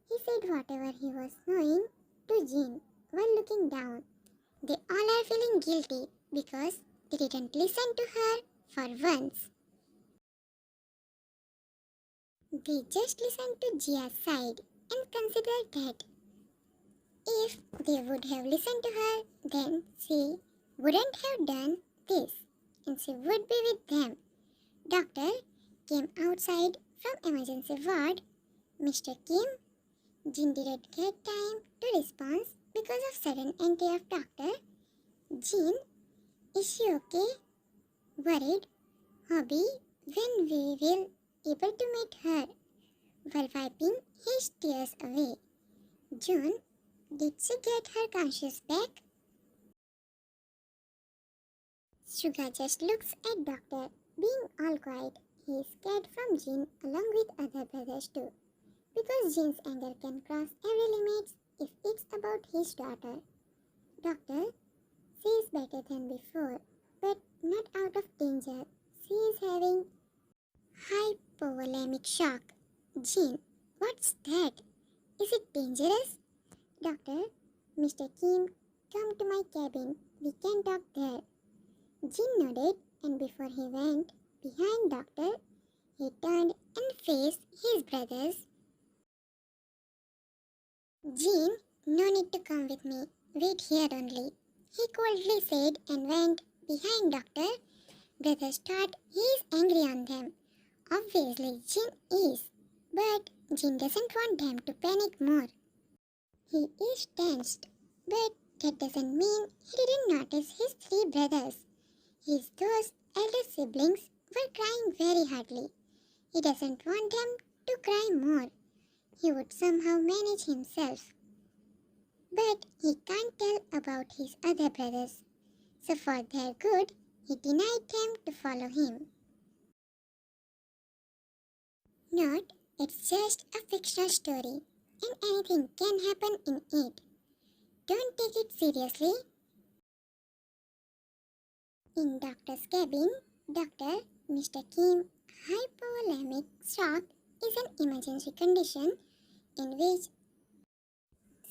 he said whatever he was knowing to Jean while looking down. They all are feeling guilty because they didn't listen to her for once. They just listened to Jia's side and considered that if they would have listened to her, then she wouldn't have done this and she would be with them. Doctor came outside from emergency ward. Mr. Kim, Jin didn't get time to respond because of sudden entry of doctor. Jin, is she okay? Worried. Hobby, when we will able to meet her? While wiping his tears away. June, did she get her conscience back? Suga just looks at doctor, being all quiet. He is scared from Jin along with other brothers too. Because Jin's anger can cross every limit if it's about his daughter. Doctor, she is better than before, but not out of danger. She is having hypovolemic shock. Jin, what's that? Is it dangerous? Doctor, Mr. Kim, come to my cabin. We can talk there. Jin nodded, and before he went behind doctor, he turned and faced his brothers. Jin, no need to come with me. Wait here only. He coldly said and went behind doctor. Brothers thought he is angry on them. Obviously, Jin is. But Jin doesn't want them to panic more. He is tensed, but that doesn't mean he didn't notice his three brothers. His those elder siblings were crying very hardly. He doesn't want them to cry more. He would somehow manage himself. But he can't tell about his other brothers. So for their good, he denied them to follow him. Note, it's just a fictional story, and anything can happen in it. Don't take it seriously. In doctor's cabin, Dr. Mr. Kim, hypovolemic shock is an emergency condition in which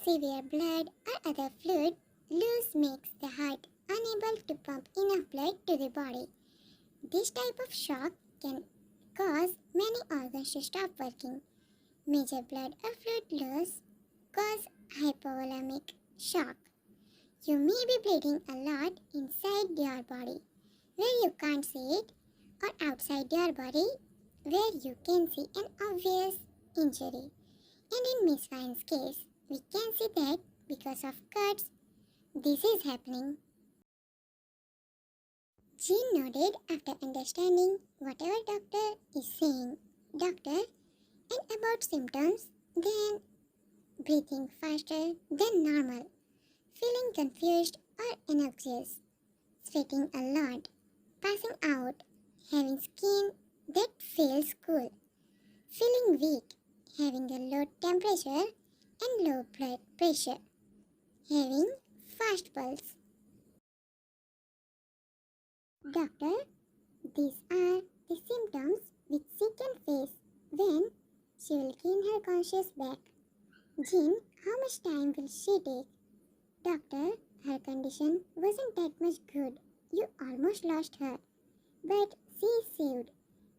Severe blood or other fluid loss makes the heart unable to pump enough blood to the body. This type of shock can cause many organs to stop working. Major blood or fluid loss cause hypovolemic shock. You may be bleeding a lot inside your body where you can't see it, or outside your body where you can see an obvious injury. And in Miss Fine's case, we can see that because of cuts, this is happening. Jean nodded after understanding whatever doctor is saying. Doctor, and about symptoms, then breathing faster than normal, feeling confused or anxious, sweating a lot, passing out, having skin that feels cool, feeling weak, having a low temperature and low blood pressure, having fast pulse. Doctor, these are the symptoms which she can face when she will gain her conscious back. Jean, how much time will she take? Doctor, her condition wasn't that much good. You almost lost her. But she is saved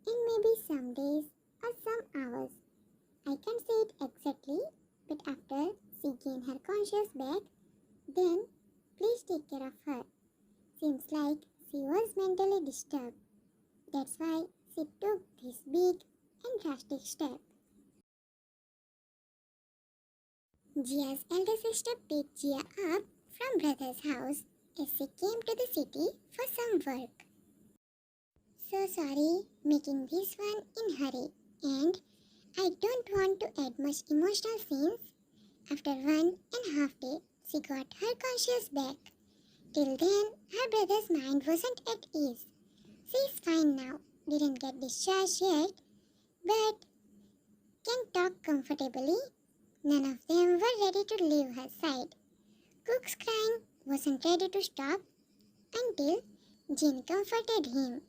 in maybe some days or some hours. I can't say it exactly, but after she gained her conscious back, then please take care of her. Seems like she was mentally disturbed. That's why she took this big and drastic step. Gia's elder sister picked Gia up from brother's house as she came to the city for some work. So sorry making this one in hurry, and I don't want to add much emotional scenes. After 1.5 days, she got her conscience back. Till then, her brother's mind wasn't at ease. She's fine now, didn't get discharged yet, but can talk comfortably. None of them were ready to leave her side. Cook's crying wasn't ready to stop until Jean comforted him.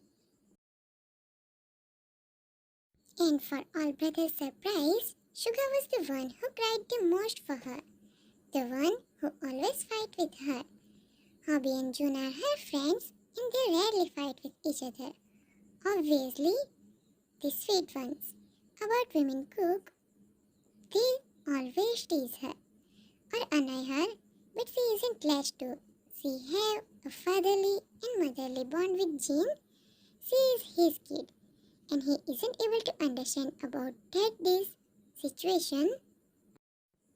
And for all brother's surprise, Sugar was the one who cried the most for her. The one who always fight with her. Hobby and June are her friends and they rarely fight with each other. Obviously, the sweet ones. About women cook, they always tease her or annoy her, but she isn't latched to. She have a fatherly and motherly bond with Jean. She is his kid, and he isn't able to understand about this situation.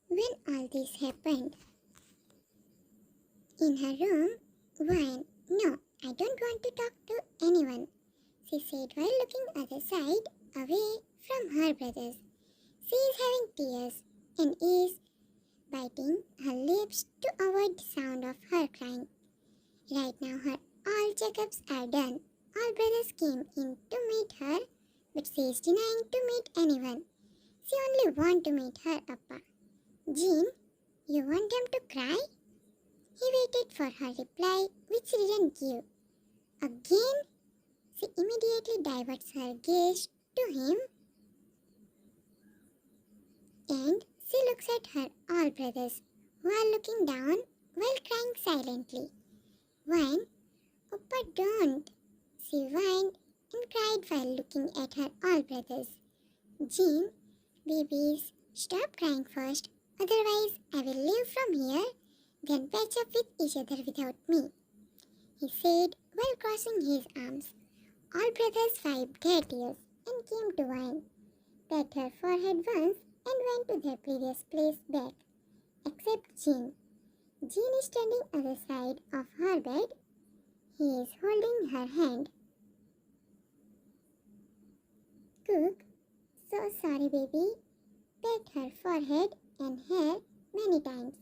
When all this happened, in her room, Wine, no, I don't want to talk to anyone, she said while looking other side away from her brothers. She is having tears and is biting her lips to avoid the sound of her crying. Right now her all checkups are done. All brothers came in to meet her, but she is denying to meet anyone. She only want to meet her appa. Jean, you want them to cry? He waited for her reply, which she didn't give. Again, she immediately diverts her gaze to him and she looks at her all brothers who are looking down while crying silently. Wine, Oppa don't. She whined and cried while looking at her all brothers. Jean, babies, stop crying first, otherwise I will leave from here, then patch up with each other without me, he said while crossing his arms. All brothers wiped their tears and came to Wine, pat her forehead once and went to their previous place back, except Jean. Jean is standing other side of her bed. He is holding her hand. Cook, so sorry baby, pat her forehead and hair many times.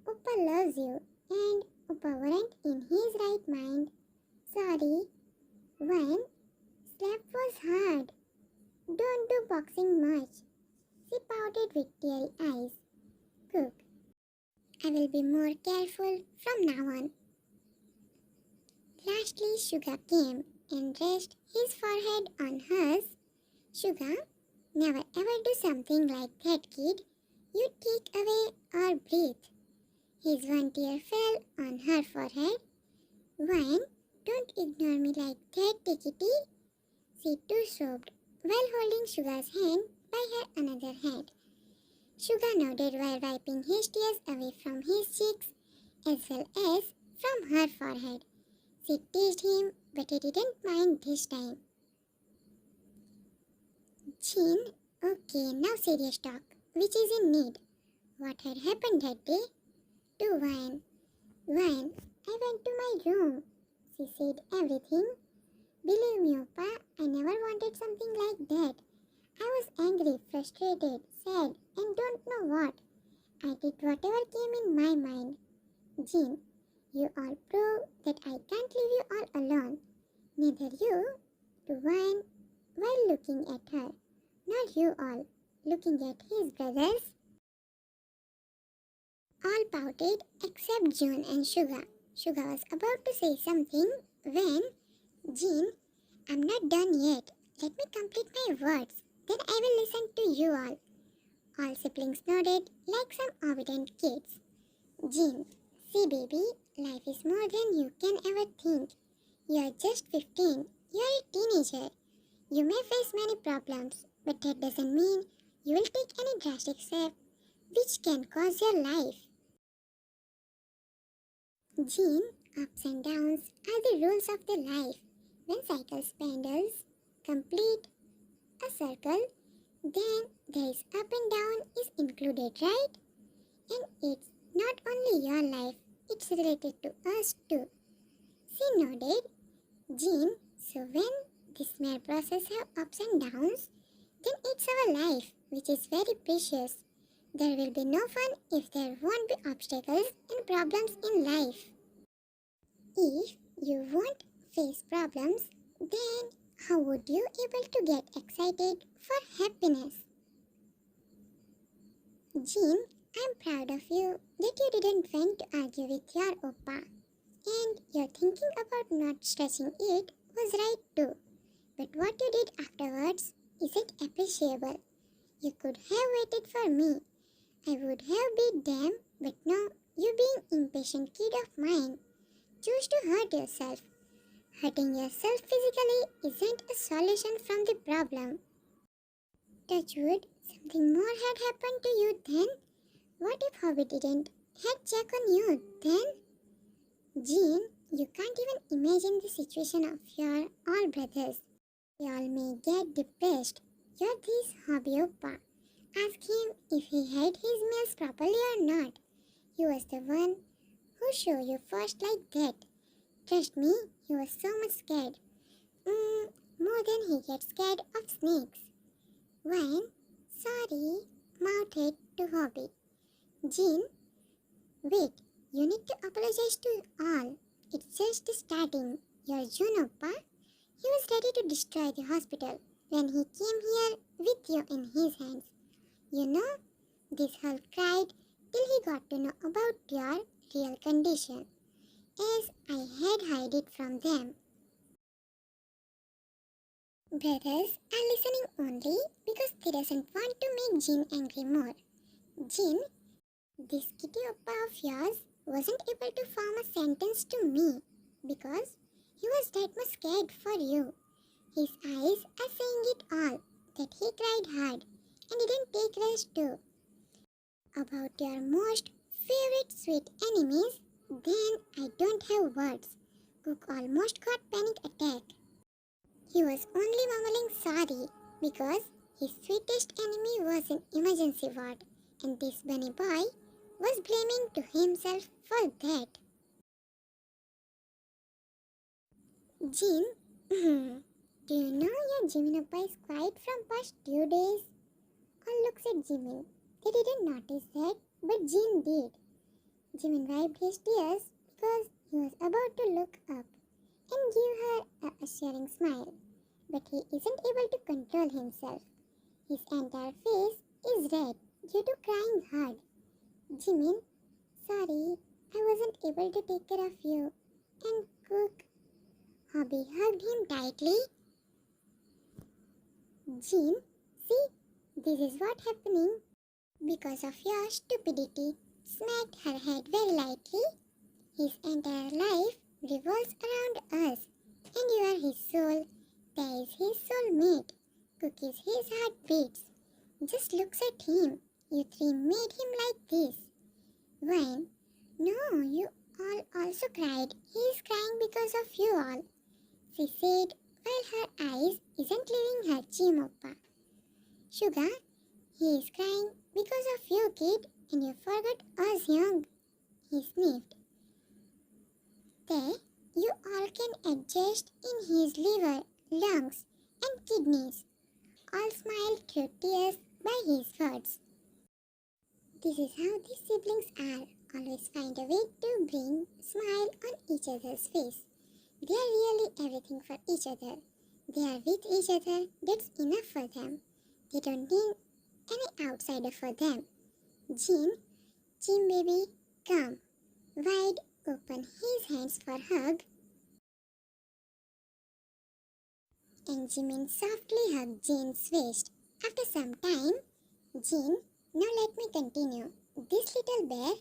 Uppa loves you and Uppa weren't in his right mind. Sorry. When slap was hard. Don't do boxing much. She pouted with teary eyes. Cook, I will be more careful from now on. Lastly, Sugar came and rested his forehead on hers. Sugar, never ever do something like that, kid. you take away our breath. His one tear fell on her forehead. Wine, don't ignore me like that, take it easy. She too sobbed, while holding Sugar's hand by her another hand. Sugar nodded while wiping his tears away from his cheeks as well as from her forehead. She teased him, but he didn't mind this time. Jean, okay, now serious talk. Which is in need? What had happened that day? To Wine. Wine, I went to my room. She said everything. Believe me, Oppa, I never wanted something like that. I was angry, frustrated, sad, and don't know what. I did whatever came in my mind. Jean, you all prove that I can't leave you all alone. Neither you, to Wine, while looking at her, nor you all, looking at his brothers. All pouted except June and Sugar. Sugar was about to say something when, Jean, I'm not done yet. Let me complete my words. Then I will listen to you all. All siblings nodded like some obedient kids. Jean, see baby, life is more than you can ever think. You are just 15. You are a teenager. You may face many problems, but that doesn't mean you will take any drastic step which can cause your life. Jean, ups and downs are the rules of the life. When cycle spindles complete a circle, then there is up and down is included, right? And it's not only your life, it's related to us too. She nodded. Jean, so when this mere process have ups and downs, then it's our life, which is very precious. There will be no fun if there won't be obstacles and problems in life. If you won't face problems, then how would you able to get excited for happiness? Jean, I'm proud of you that you didn't went to argue with your oppa. And your thinking about not stretching it was right too. But what you did afterwards isn't appreciable. You could have waited for me. I would have beat them, but no, you being impatient kid of mine, choose to hurt yourself. Hurting yourself physically isn't a solution from the problem. Touchwood, something more had happened to you then? What if Hobby didn't had check on you then? Jean, you can't even imagine the situation of your all brothers. They all may get depressed. You're this Hobby Oppa. Ask him if he had his meals properly or not. He was the one who showed you first like that. Trust me, he was so much scared. More than he gets scared of snakes. Wine, sorry, mouthed to Hobby. Jean, wait, you need to apologize to all. It's just starting. Your Junoppa, he was ready to destroy the hospital when he came here with you in his hands. You know, this Hulk cried till he got to know about your real condition, as I had hid it from them. Brothers are listening only because they doesn't want to make Jean angry more. Jean, this kitty oppa of yours wasn't able to form a sentence to me because he was that much scared for you. His eyes are saying it all, that he cried hard and didn't take rest too. About your most favorite sweet enemies, then I don't have words. Cook almost got panic attack. He was only mumbling sorry because his sweetest enemy was in emergency ward and this bunny boy was blaming to himself for that. Jean, do you know your Jiminoppa is quiet from past 2 days? All looks at Jimin. They didn't notice that, but Jean did. Jimin wiped his tears because he was about to look up and give her a assuring smile. But he isn't able to control himself. His entire face is red due to crying hard. Jimin, sorry, I wasn't able to take care of you and cook. Hobby hugged him tightly. Jean, see, this is what happening because of your stupidity, smacked her head very lightly. His entire life revolves around us, and you are his soul. There is his soulmate. Cook is his heartbeats. Just looks at him. You three made him like this. Wine. No, you all also cried. He is crying because of you all, she said while her eyes isn't leaving her chimoppa. Sugar, he is crying because of you, kid, and you forgot us young, he sniffed. There, you all can adjust in his liver, lungs, and kidneys. All smiled through tears by his words. This is how these siblings are. Always find a way to bring smile on each other's face. They are really everything for each other. They are with each other. That's enough for them. They don't need any outsider for them. Jean, baby, come. Wide open his hands for hug. And Jimin softly hugged Jean's waist. After some time, Jean, now let me continue. This little bear,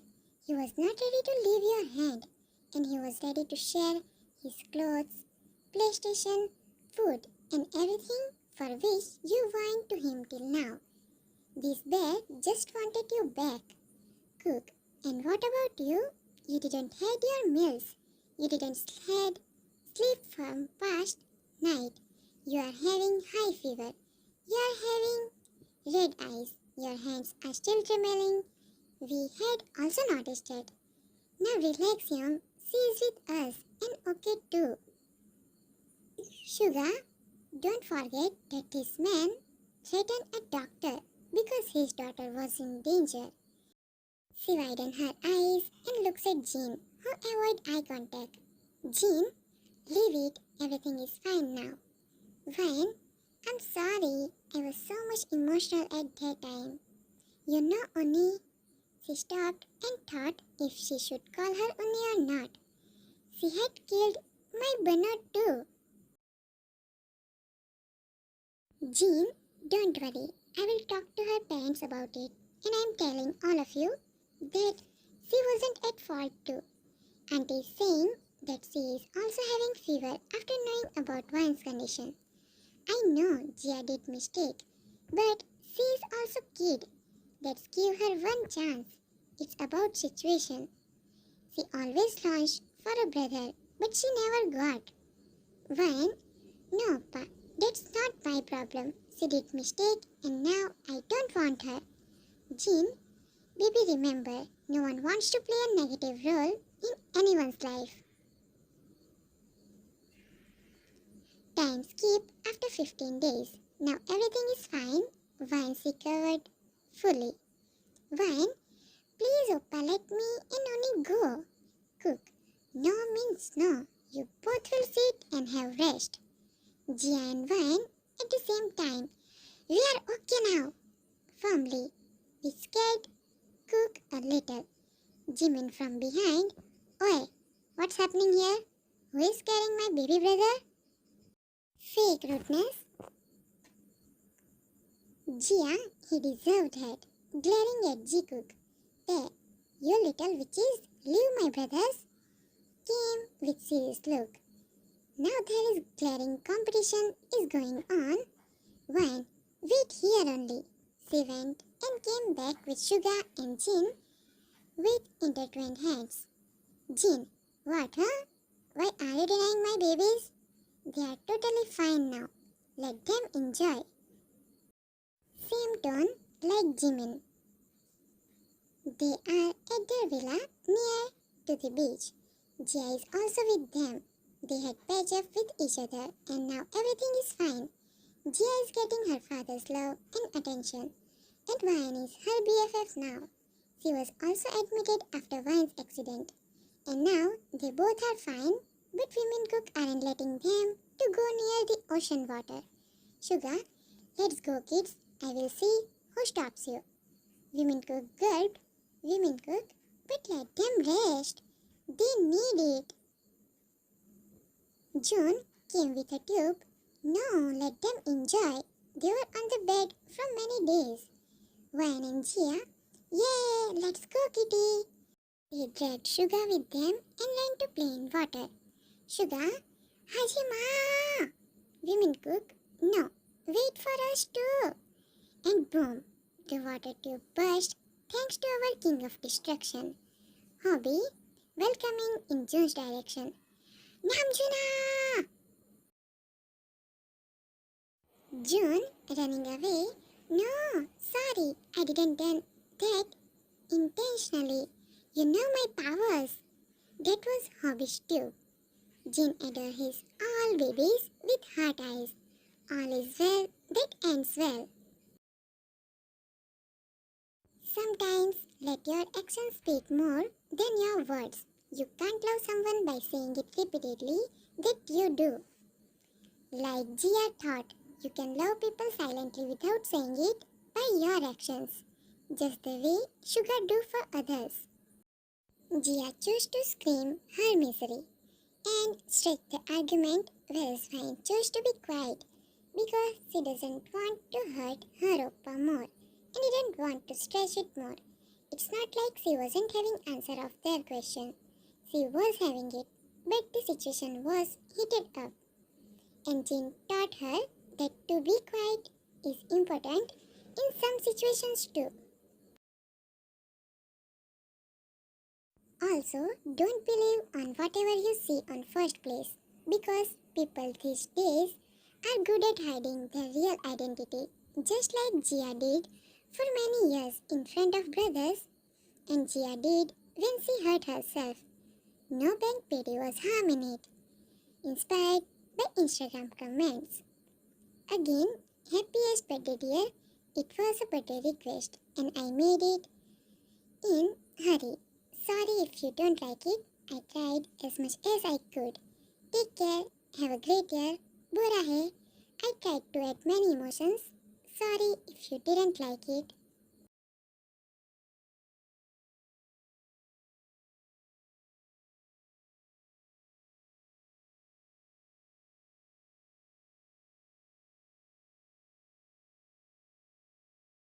he was not ready to leave your hand, and he was ready to share his clothes, PlayStation, food, and everything for which you whined to him till now. This bear just wanted you back. Cook, and what about you? You didn't had your meals. You didn't sleep from past night. You are having high fever. You are having red eyes. Your hands are still trembling. We had also noticed it. Now relax, young. She is with us and okay too. Sugar, don't forget that this man threatened a doctor because his daughter was in danger. She widened her eyes and looks at Jean, who avoided eye contact. Jean, leave it. Everything is fine now. Vine, I'm sorry. I was so much emotional at that time. You know, Oni. She stopped and thought if she should call her Oni or not. She had killed my Bernard too. Jean, don't worry. I will talk to her parents about it. And I'm telling all of you that she wasn't at fault too. Auntie is saying that she is also having fever after knowing about Vine's condition. I know Gia did mistake, but she is also kid. Let's give her one chance. It's about situation. She always launched for a brother, but she never got. Vine, no, Pa, that's not my problem. She did mistake and now I don't want her. Jean, baby, remember, no one wants to play a negative role in anyone's life. Time skip after 15 days. Now everything is fine. Vine's recovered fully. Vine, please, Oppa, let me and only go. Cook, no means no. You both will sit and have rest. Gia and Vine at the same time. We are okay now. Firmly. Be scared. Cook a little. Jimin from behind. Oi, what's happening here? Who is carrying my baby brother? Fake rudeness. Gia, he deserved it. Glaring at Ji-Cook. There, you little witches, leave my brothers. Came with serious look. Now there is glaring competition is going on. Wine, wait here only. She went and came back with Sugar and Jin with intertwined hands. Jin, what, huh? Why are you denying my babies? They are totally fine now. Let them enjoy. Same tone like Jimin. They are at their villa near to the beach. Jia is also with them. They had patched up with each other and now everything is fine. Jia is getting her father's love and attention. And Vine is her BFF now. She was also admitted after Vine's accident. And now they both are fine, but women cook aren't letting them to go near the ocean water. Sugar, let's go kids. I will see who stops you. Women cook gulped. Women cook, but let them rest. They need it. June came with a tube. No, let them enjoy. They were on the bed for many days. Wine and Gia Yay, let's go, kitty. They dragged Sugar with them and ran to play in water. Sugar, Hajima! Women cook? No, wait for us too. And boom, the water tube burst thanks to our king of destruction. Hobby, welcoming in June's direction. Namjuna! June, running away. No, sorry, I didn't do that intentionally. You know my powers. That was Hobby's tube. Jin adore his all babies with heart eyes. All is well that ends well. Sometimes let your actions speak more than your words. You can't love someone by saying it repeatedly that you do. Like Gia thought, you can love people silently without saying it by your actions, just the way Sugar do for others. Gia chose to scream her misery and stretch the argument, whereas Vine chose to be quiet because she doesn't want to hurt her oppa more and didn't want to stretch it more. It's not like she wasn't having answer of their question. She was having it, but the situation was heated up. And Jean taught her that to be quiet is important in some situations too. Also, don't believe on whatever you see on first place because people these days are good at hiding their real identity, just like Gia did for many years in front of brothers, and Gia did when she hurt herself. No bank PD was harm in it, inspired by Instagram comments. Again, happiest birthday dear, it was a birthday request and I made it in hurry. Sorry if you don't like it, I tried as much as I could. Take care, have a great year, Bura hai. I tried to add many emotions. Sorry if you didn't like it.